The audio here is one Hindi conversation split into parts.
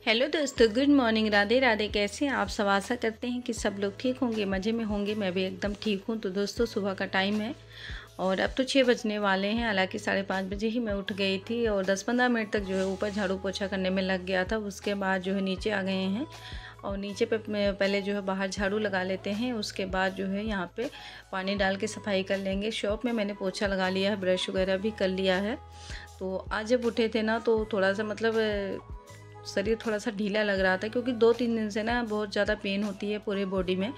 हेलो दोस्तों, गुड मॉर्निंग। राधे राधे। कैसे हैं आप सब? आशा करते हैं कि सब लोग ठीक होंगे, मज़े में होंगे। मैं भी एकदम ठीक हूँ। तो दोस्तों, सुबह का टाइम है और अब तो 6 बजने वाले हैं। हालांकि 5:30 बजे ही मैं उठ गई थी और 10-15 मिनट तक जो है ऊपर झाड़ू पोछा करने में लग गया था। उसके बाद जो है नीचे आ गए हैं और नीचे पे पहले जो है बाहर झाड़ू लगा लेते हैं। उसके बाद जो है यहाँ पे पानी डाल के सफाई कर लेंगे। शॉप में मैंने पोछा लगा लिया है, ब्रश वगैरह भी कर लिया है। तो आज जब उठे थे ना तो थोड़ा सा शरीर थोड़ा सा ढीला लग रहा था, क्योंकि 2-3 दिन से ना बहुत ज़्यादा पेन होती है पूरे बॉडी में।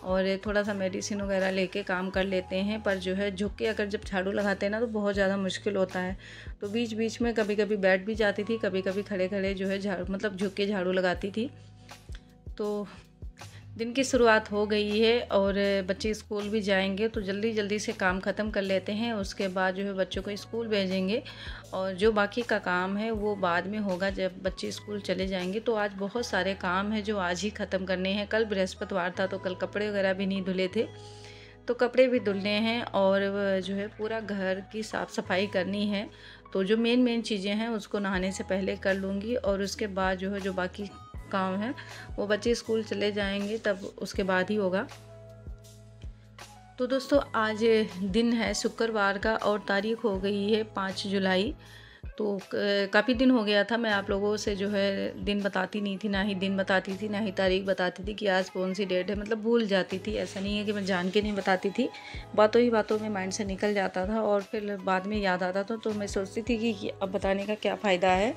और थोड़ा सा मेडिसिन वगैरह लेके काम कर लेते हैं, पर जो है झुक के अगर जब झाड़ू लगाते हैं ना तो बहुत ज़्यादा मुश्किल होता है। तो बीच बीच में कभी कभी बैठ भी जाती थी, कभी कभी खड़े खड़े जो है झाड़ू झुक के झाड़ू लगाती थी। तो दिन की शुरुआत हो गई है और बच्चे स्कूल भी जाएंगे, तो जल्दी जल्दी से काम ख़त्म कर लेते हैं। उसके बाद जो है बच्चों को स्कूल भेजेंगे और जो बाकी का काम है वो बाद में होगा जब बच्चे स्कूल चले जाएंगे। तो आज बहुत सारे काम हैं जो आज ही ख़त्म करने हैं। कल बृहस्पतिवार था तो कल कपड़े वगैरह भी नहीं धुले थे, तो कपड़े भी धुलने हैं और जो है पूरा घर की साफ़ सफाई करनी है। तो जो मेन मेन चीज़ें हैं उसको नहाने से पहले कर लूँगी और उसके बाद जो है जो बाकी काम है वो बच्चे स्कूल चले जाएंगे तब उसके बाद ही होगा। तो दोस्तों, आज दिन है शुक्रवार का और तारीख हो गई है 5 जुलाई। तो काफ़ी दिन हो गया था मैं आप लोगों से जो है दिन बताती नहीं थी, ना ही दिन बताती थी ना ही तारीख बताती थी कि आज कौन सी डेट है। भूल जाती थी। ऐसा नहीं है कि मैं जान के नहीं बताती थी, बातों ही बातों में माइंड से निकल जाता था और फिर बाद में याद आता था। तो मैं सोचती थी कि अब बताने का क्या फ़ायदा है।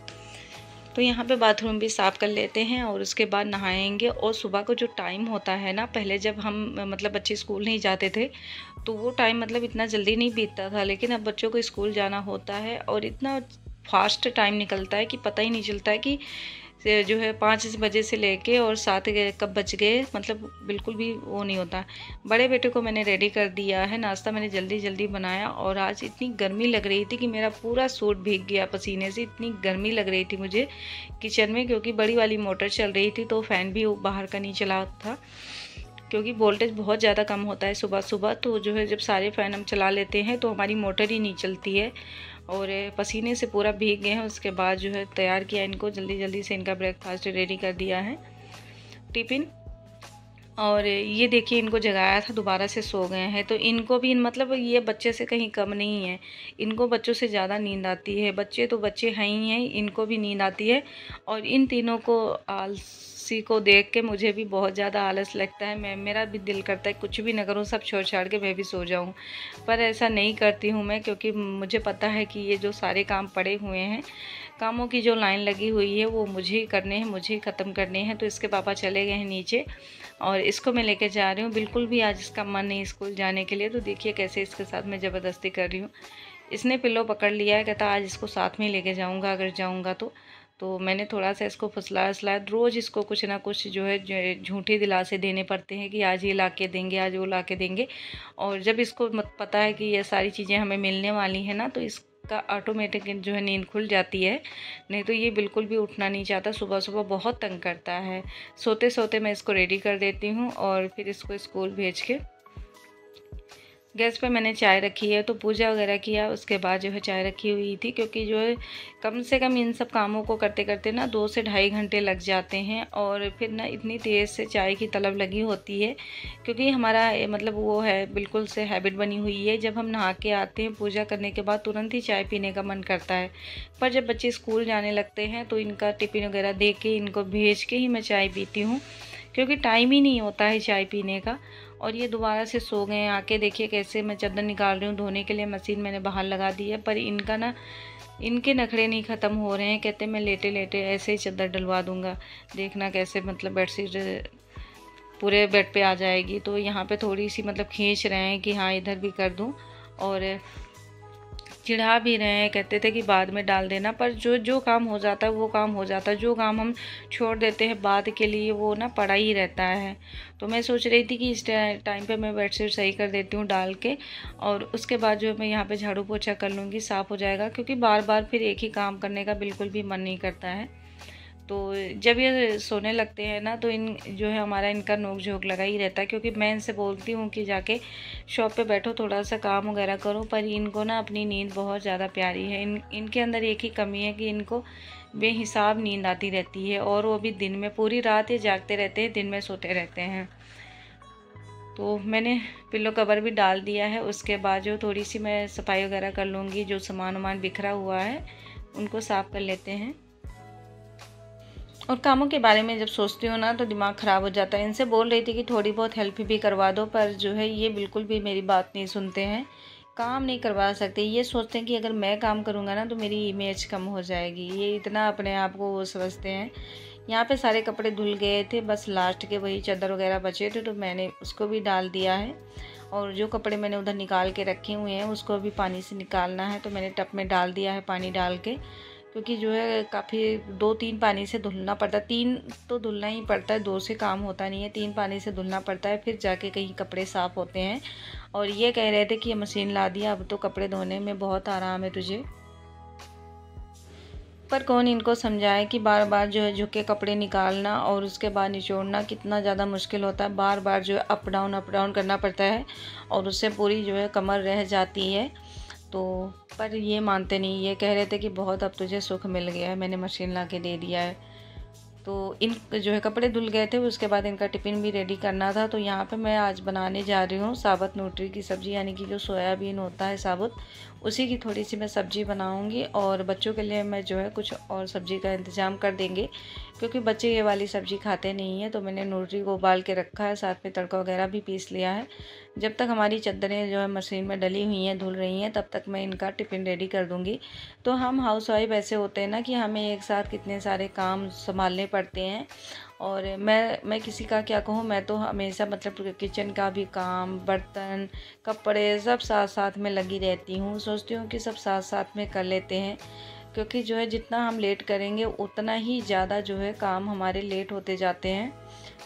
तो यहाँ पे बाथरूम भी साफ़ कर लेते हैं और उसके बाद नहाएंगे। और सुबह को जो टाइम होता है ना, पहले जब हम बच्चे स्कूल नहीं जाते थे तो वो टाइम इतना जल्दी नहीं बीतता था, लेकिन अब बच्चों को स्कूल जाना होता है और इतना फास्ट टाइम निकलता है कि पता ही नहीं चलता है कि जो है 5 बजे से लेके और 7 कब बज गए, बिल्कुल भी वो नहीं होता। बड़े बेटे को मैंने रेडी कर दिया है, नाश्ता मैंने जल्दी जल्दी बनाया। और आज इतनी गर्मी लग रही थी कि मेरा पूरा सूट भीग गया पसीने से। इतनी गर्मी लग रही थी मुझे किचन में, क्योंकि बड़ी वाली मोटर चल रही थी तो फ़ैन भी बाहर का नहीं चला था, क्योंकि वोल्टेज बहुत ज़्यादा कम होता है सुबह सुबह। तो जो है जब सारे फ़ैन हम चला लेते हैं तो हमारी मोटर ही नहीं चलती है और पसीने से पूरा भीग गए हैं। उसके बाद जो है तैयार किया इनको, जल्दी जल्दी से इनका ब्रेकफास्ट रेडी कर दिया है, टिफ़िन। और ये देखिए इनको जगाया था, दोबारा से सो गए हैं। तो इनको भी ये बच्चे से कहीं कम नहीं है, इनको बच्चों से ज़्यादा नींद आती है। बच्चे तो बच्चे हैं ही हैं, इनको भी नींद आती है। और इन तीनों को आलसी को देख के मुझे भी बहुत ज़्यादा आलस लगता है। मेरा भी दिल करता है कुछ भी ना करूँ, सब छोड़ छाड़ के मैं भी सो जाऊँ, पर ऐसा नहीं करती हूँ मैं, क्योंकि मुझे पता है कि ये जो सारे काम पड़े हुए हैं, कामों की जो लाइन लगी हुई है वो मुझे ही करने हैं, मुझे ही ख़त्म करने हैं। तो इसके पापा चले गए हैं नीचे और इसको मैं लेके जा रही हूँ। बिल्कुल भी आज इसका मन नहीं स्कूल जाने के लिए। तो देखिए कैसे इसके साथ मैं ज़बरदस्ती कर रही हूँ। इसने पिल्लो पकड़ लिया है, कहता आज इसको साथ में लेके जाऊँगा अगर जाऊँगा तो मैंने थोड़ा सा इसको फुसलाया। रोज़ इसको कुछ ना कुछ जो है झूठी दिलासे देने पड़ते हैं कि आज ये ला के देंगे, आज वो ला के देंगे। और जब इसको पता है कि ये सारी चीज़ें हमें मिलने वाली हैं ना, तो का ऑटोमेटिक जो है नींद खुल जाती है। नहीं तो ये बिल्कुल भी उठना नहीं चाहता, सुबह सुबह बहुत तंग करता है। सोते सोते मैं इसको रेडी कर देती हूँ और फिर इसको स्कूल भेज के गैस पे मैंने चाय रखी है। तो पूजा वगैरह किया, उसके बाद जो है चाय रखी हुई थी, क्योंकि जो है कम से कम इन सब कामों को करते करते ना 2 से ढाई घंटे लग जाते हैं। और फिर ना इतनी तेज़ से चाय की तलब लगी होती है, क्योंकि हमारा वो है बिल्कुल से हैबिट बनी हुई है। जब हम नहा के आते हैं पूजा करने के बाद तुरंत ही चाय पीने का मन करता है। पर जब बच्चे स्कूल जाने लगते हैं तो इनका टिफ़िन वगैरह दे के इनको भेज के ही मैं चाय पीती हूँ, क्योंकि टाइम ही नहीं होता है चाय पीने का। और ये दोबारा से सो गए हैं। आके देखिए कैसे मैं चादर निकाल रही हूँ धोने के लिए, मशीन मैंने बाहर लगा दी है। पर इनका ना इनके नखरे नहीं ख़त्म हो रहे हैं। कहते मैं लेटे लेटे ऐसे ही चादर डलवा दूँगा, देखना कैसे बेडशीट पूरे बेड पे आ जाएगी। तो यहाँ पे थोड़ी सी खींच रहे हैं कि हाँ इधर भी कर दूँ, और चिढ़ा भी रहे हैं, कहते थे कि बाद में डाल देना। पर जो जो काम हो जाता है वो काम हो जाता है, जो काम हम छोड़ देते हैं बाद के लिए वो ना पड़ा ही रहता है। तो मैं सोच रही थी कि इस टाइम पे मैं बेडशीट सही कर देती हूँ डाल के, और उसके बाद जो मैं यहाँ पे झाड़ू पोछा कर लूँगी, साफ़ हो जाएगा। क्योंकि बार बार फिर एक ही काम करने का बिल्कुल भी मन नहीं करता है। तो जब ये सोने लगते हैं ना तो इन जो है हमारा इनका नोक झोंक लगा ही रहता है, क्योंकि मैं इनसे बोलती हूँ कि जाके शॉप पे बैठो, थोड़ा सा काम वगैरह करो, पर इनको ना अपनी नींद बहुत ज़्यादा प्यारी है। इनके अंदर एक ही कमी है कि इनको बेहिसाब नींद आती रहती है, और वो भी दिन में पूरी रात ये जागते रहते हैं, दिन में सोते रहते हैं। तो मैंने पिल्लो कवर भी डाल दिया है। उसके बाद जो थोड़ी सी मैं सफाई वगैरह कर लूँगी, जो सामान वामान बिखरा हुआ है उनको साफ़ कर लेते हैं। और कामों के बारे में जब सोचती हूँ ना तो दिमाग ख़राब हो जाता है। इनसे बोल रही थी कि थोड़ी बहुत हेल्प भी करवा दो, पर जो है ये बिल्कुल भी मेरी बात नहीं सुनते हैं, काम नहीं करवा सकते। ये सोचते हैं कि अगर मैं काम करूँगा ना तो मेरी इमेज कम हो जाएगी। ये इतना अपने आप को वो समझते हैं। यहाँ पे सारे कपड़े धुल गए थे, बस लास्ट के वही चादर वगैरह बचे थे, तो मैंने उसको भी डाल दिया है। और जो कपड़े मैंने उधर निकाल के रखे हुए हैं उसको भी पानी से निकालना है, तो मैंने टब में डाल दिया है पानी डाल के, क्योंकि जो है काफ़ी 2-3 पानी से धुलना पड़ता है। 3 तो धुलना ही पड़ता है, 2 से काम होता नहीं है, 3 पानी से धुलना पड़ता है, फिर जाके कहीं कपड़े साफ़ होते हैं। और ये कह रहे थे कि ये मशीन ला दिया, अब तो कपड़े धोने में बहुत आराम है तुझे। पर कौन इनको समझाए कि बार बार जो है झुक के कपड़े निकालना और उसके बाद निचोड़ना कितना ज़्यादा मुश्किल होता है। बार बार जो है अप डाउन करना पड़ता है, और उससे पूरी जो है कमर रह जाती है। तो पर ये मानते नहीं, ये कह रहे थे कि बहुत अब तुझे सुख मिल गया है, मैंने मशीन ला के दे दिया है। तो इन जो है कपड़े धुल गए थे, उसके बाद इनका टिफ़िन भी रेडी करना था। तो यहाँ पे मैं आज बनाने जा रही हूँ साबुत न्यूट्री की सब्ज़ी, यानी कि जो सोयाबीन होता है साबुत, उसी की थोड़ी सी मैं सब्ज़ी बनाऊँगी। और बच्चों के लिए मैं जो है कुछ और सब्ज़ी का इंतज़ाम कर देंगे, क्योंकि बच्चे ये वाली सब्ज़ी खाते नहीं हैं। तो मैंने न्यूट्री को उबाल के रखा है, साथ में तड़का वगैरह भी पीस लिया है। जब तक हमारी चादरें जो है मशीन में डली हुई हैं, धुल रही हैं, तब तक मैं इनका टिफ़िन रेडी कर दूँगी। तो हम हाउसवाइफ ऐसे होते हैं ना कि हमें एक साथ कितने सारे काम संभालने पड़ते हैं। और मैं किसी का क्या कहूँ, मैं तो हमेशा मतलब किचन का भी काम, बर्तन, कपड़े सब साथ साथ में लगी रहती हूँ। सोचती हूँ कि सब साथ साथ में कर लेते हैं, क्योंकि जो है जितना हम लेट करेंगे उतना ही ज़्यादा जो है काम हमारे लेट होते जाते हैं।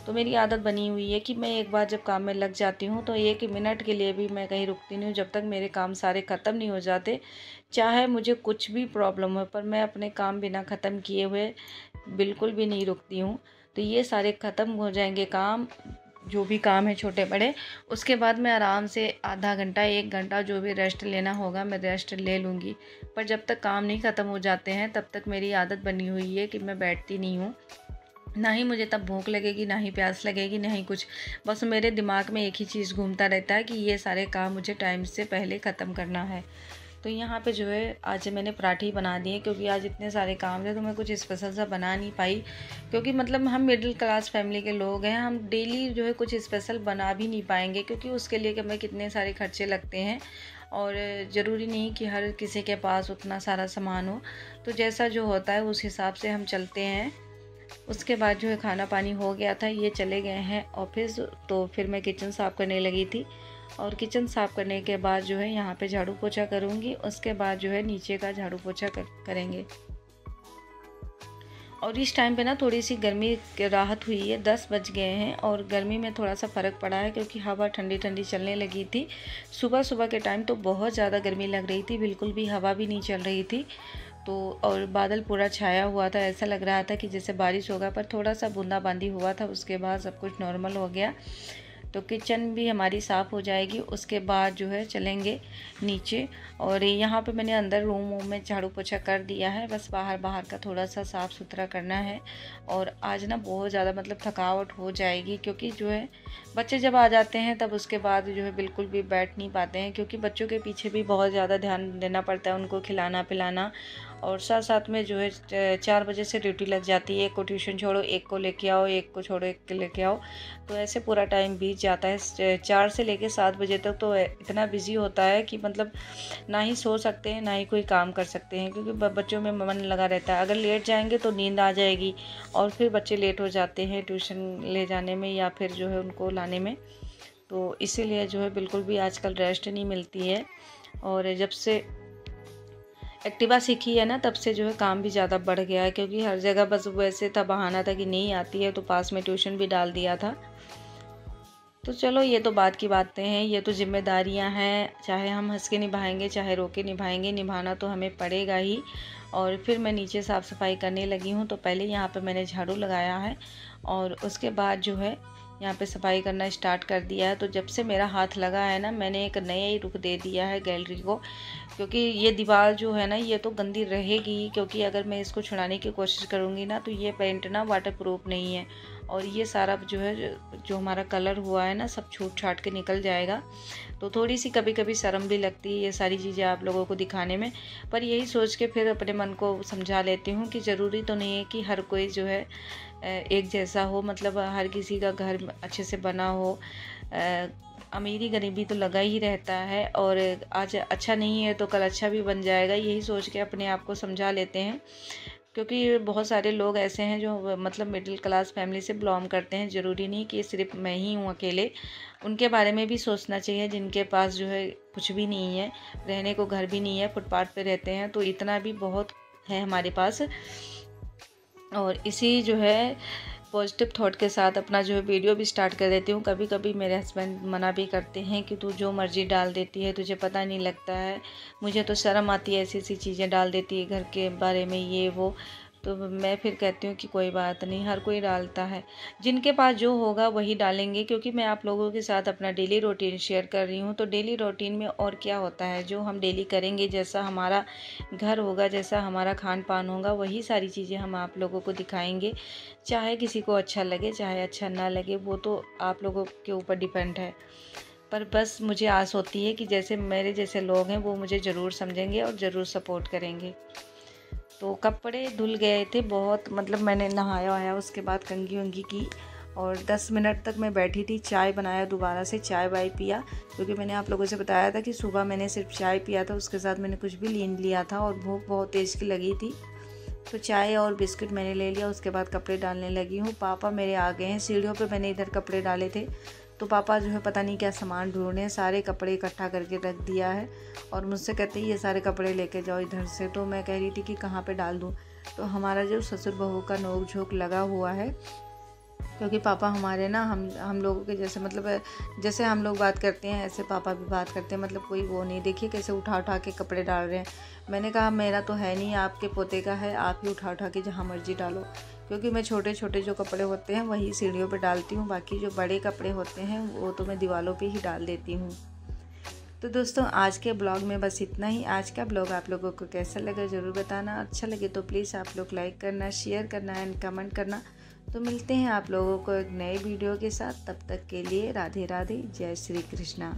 तो मेरी आदत बनी हुई है कि मैं एक बार जब काम में लग जाती हूँ तो 1 मिनट के लिए भी मैं कहीं रुकती नहीं हूँ, जब तक मेरे काम सारे ख़त्म नहीं हो जाते। चाहे मुझे कुछ भी प्रॉब्लम हो, पर मैं अपने काम बिना ख़त्म किए हुए बिल्कुल भी नहीं रुकती हूँ। तो ये सारे ख़त्म हो जाएंगे काम, जो भी काम है छोटे बड़े, उसके बाद मैं आराम से आधा घंटा 1 घंटा जो भी रेस्ट लेना होगा मैं रेस्ट ले लूँगी। पर जब तक काम नहीं ख़त्म हो जाते हैं तब तक मेरी आदत बनी हुई है कि मैं बैठती नहीं हूँ। ना ही मुझे तब भूख लगेगी, ना ही प्यास लगेगी, ना ही कुछ। बस मेरे दिमाग में एक ही चीज़ घूमता रहता है कि ये सारे काम मुझे टाइम से पहले ख़त्म करना है। तो यहाँ पे जो है आज मैंने पराठे बना दिए, क्योंकि आज इतने सारे काम थे तो मैं कुछ स्पेशल सा बना नहीं पाई, क्योंकि मतलब हम मिडिल क्लास फैमिली के लोग हैं, हम डेली जो है कुछ स्पेशल बना भी नहीं पाएंगे, क्योंकि उसके लिए हमें कितने सारे खर्चे लगते हैं। और ज़रूरी नहीं कि हर किसी के पास उतना सारा सामान हो। तो जैसा जो होता है उस हिसाब से हम चलते हैं। उसके बाद जो है खाना पानी हो गया था, ये चले गए हैं ऑफिस, तो फिर मैं किचन साफ़ करने लगी थी। और किचन साफ़ करने के बाद जो है यहाँ पे झाड़ू पोछा करूँगी, उसके बाद जो है नीचे का झाड़ू पोछा करेंगे। और इस टाइम पे ना थोड़ी सी गर्मी की राहत हुई है, 10 बज गए हैं और गर्मी में थोड़ा सा फ़र्क पड़ा है, क्योंकि हवा ठंडी ठंडी चलने लगी थी। सुबह सुबह के टाइम तो बहुत ज़्यादा गर्मी लग रही थी, बिल्कुल भी हवा भी नहीं चल रही थी। तो और बादल पूरा छाया हुआ था, ऐसा लग रहा था कि जैसे बारिश होगा, पर थोड़ा सा बूंदाबांदी हुआ था। उसके बाद सब कुछ नॉर्मल हो गया। तो किचन भी हमारी साफ़ हो जाएगी, उसके बाद जो है चलेंगे नीचे। और यहाँ पे मैंने अंदर रूम में झाड़ू पोछा कर दिया है, बस बाहर बाहर का थोड़ा सा साफ़ सुथरा करना है। और आज ना बहुत ज़्यादा मतलब थकावट हो जाएगी, क्योंकि जो है बच्चे जब आ जाते हैं तब उसके बाद जो है बिल्कुल भी बैठ नहीं पाते हैं, क्योंकि बच्चों के पीछे भी बहुत ज़्यादा ध्यान देना पड़ता है, उनको खिलाना पिलाना। और साथ साथ में जो है 4 बजे से ड्यूटी लग जाती है, एक को ट्यूशन छोड़ो, एक को लेके आओ, एक को छोड़ो, एक को लेके आओ। तो ऐसे पूरा टाइम बीत जाता है। 4 से लेके 7 बजे तक तो इतना बिजी होता है कि मतलब ना ही सो सकते हैं, ना ही कोई काम कर सकते हैं, क्योंकि बच्चों में मन लगा रहता है। अगर लेट जाएंगे तो नींद आ जाएगी, और फिर बच्चे लेट हो जाते हैं ट्यूशन ले जाने में या फिर जो है उनको लाने में। तो इसीलिए जो है बिल्कुल भी आजकल रेस्ट नहीं मिलती है। और जब से एक्टिवा सीखी है ना, तब से जो है काम भी ज़्यादा बढ़ गया है, क्योंकि हर जगह बस वैसे था, बहाना था कि नहीं आती है, तो पास में ट्यूशन भी डाल दिया था। तो चलो ये तो बात की बातें हैं, ये तो जिम्मेदारियां हैं, चाहे हम हंस के निभाएंगे चाहे रो के निभाएंगे, निभाना तो हमें पड़ेगा ही। और फिर मैं नीचे साफ़ सफाई करने लगी हूँ। तो पहले यहाँ पे मैंने झाड़ू लगाया है और उसके बाद जो है यहाँ पे सफाई करना स्टार्ट कर दिया है। तो जब से मेरा हाथ लगा है ना, मैंने एक नया ही रुख दे दिया है गैलरी को, क्योंकि ये दीवार जो है ना ये तो गंदी रहेगी, क्योंकि अगर मैं इसको छुड़ाने की कोशिश करूँगी ना तो ये पेंट ना वाटरप्रूफ नहीं है और ये सारा जो है जो हमारा कलर हुआ है ना सब छूट छाट के निकल जाएगा। तो थोड़ी सी कभी कभी शर्म भी लगती है ये सारी चीज़ें आप लोगों को दिखाने में, पर यही सोच के फिर अपने मन को समझा लेती हूँ कि ज़रूरी तो नहीं है कि हर कोई जो है एक जैसा हो, मतलब हर किसी का घर अच्छे से बना हो। अमीरी गरीबी तो लगा ही रहता है और आज अच्छा नहीं है तो कल अच्छा भी बन जाएगा, यही सोच के अपने आप को समझा लेते हैं। क्योंकि बहुत सारे लोग ऐसे हैं जो मतलब मिडिल क्लास फैमिली से बिलोंग करते हैं, ज़रूरी नहीं कि सिर्फ मैं ही हूँ अकेले, उनके बारे में भी सोचना चाहिए जिनके पास जो है कुछ भी नहीं है, रहने को घर भी नहीं है, फुटपाथ पे रहते हैं। तो इतना भी बहुत है हमारे पास। और इसी जो है पॉजिटिव थॉट के साथ अपना जो है वीडियो भी स्टार्ट कर देती हूँ। कभी कभी मेरे हस्बैंड मना भी करते हैं कि तू जो मर्ज़ी डाल देती है, तुझे पता नहीं लगता है, मुझे तो शर्म आती है ऐसी ऐसी चीज़ें डाल देती है घर के बारे में ये वो। तो मैं फिर कहती हूँ कि कोई बात नहीं, हर कोई डालता है, जिनके पास जो होगा वही डालेंगे। क्योंकि मैं आप लोगों के साथ अपना डेली रूटीन शेयर कर रही हूँ, तो डेली रूटीन में और क्या होता है जो हम डेली करेंगे, जैसा हमारा घर होगा, जैसा हमारा खान पान होगा, वही सारी चीज़ें हम आप लोगों को दिखाएंगे। चाहे किसी को अच्छा लगे चाहे अच्छा ना लगे, वो तो आप लोगों के ऊपर डिपेंड है। पर बस मुझे आस होती है कि जैसे मेरे जैसे लोग हैं वो मुझे ज़रूर समझेंगे और ज़रूर सपोर्ट करेंगे। तो कपड़े धुल गए थे बहुत, मतलब मैंने नहाया वहाया, उसके बाद कंघी वंघी की और 10 मिनट तक मैं बैठी थी, चाय बनाया, दोबारा से चाय वाय पिया। क्योंकि मैंने आप लोगों से बताया था कि सुबह मैंने सिर्फ चाय पिया था, उसके साथ मैंने कुछ भी लीन लिया था और भूख बहुत तेज़ की लगी थी। तो चाय और बिस्किट मैंने ले लिया, उसके बाद कपड़े डालने लगी हूँ। पापा मेरे आ गए हैं, सीढ़ियों पे मैंने इधर कपड़े डाले थे, तो पापा जो है पता नहीं क्या सामान ढूंढ रहे हैं, सारे कपड़े इकट्ठा करके रख दिया है और मुझसे कहते हैं ये सारे कपड़े लेके जाओ इधर से। तो मैं कह रही थी कि कहाँ पे डाल दूँ। तो हमारा जो ससुर बहू का नोक झोंक लगा हुआ है, क्योंकि पापा हमारे ना हम लोगों के जैसे, मतलब जैसे हम लोग बात करते हैं ऐसे पापा भी बात करते हैं, मतलब कोई वो नहीं। देखिए कैसे उठा उठा के कपड़े डाल रहे हैं। मैंने कहा मेरा तो है नहीं, आपके पोते का है, आप ही उठा उठा के जहाँ मर्जी डालो। क्योंकि मैं छोटे छोटे जो कपड़े होते हैं वही सीढ़ियों पे डालती हूँ, बाकी जो बड़े कपड़े होते हैं वो तो मैं दीवारों पे ही डाल देती हूँ। तो दोस्तों आज के ब्लॉग में बस इतना ही। आज का ब्लॉग आप लोगों को कैसा लगा ज़रूर बताना, अच्छा लगे तो प्लीज़ आप लोग लाइक करना, शेयर करना एंड कमेंट करना। तो मिलते हैं आप लोगों को एक नए वीडियो के साथ, तब तक के लिए राधे राधे, जय श्री कृष्णा।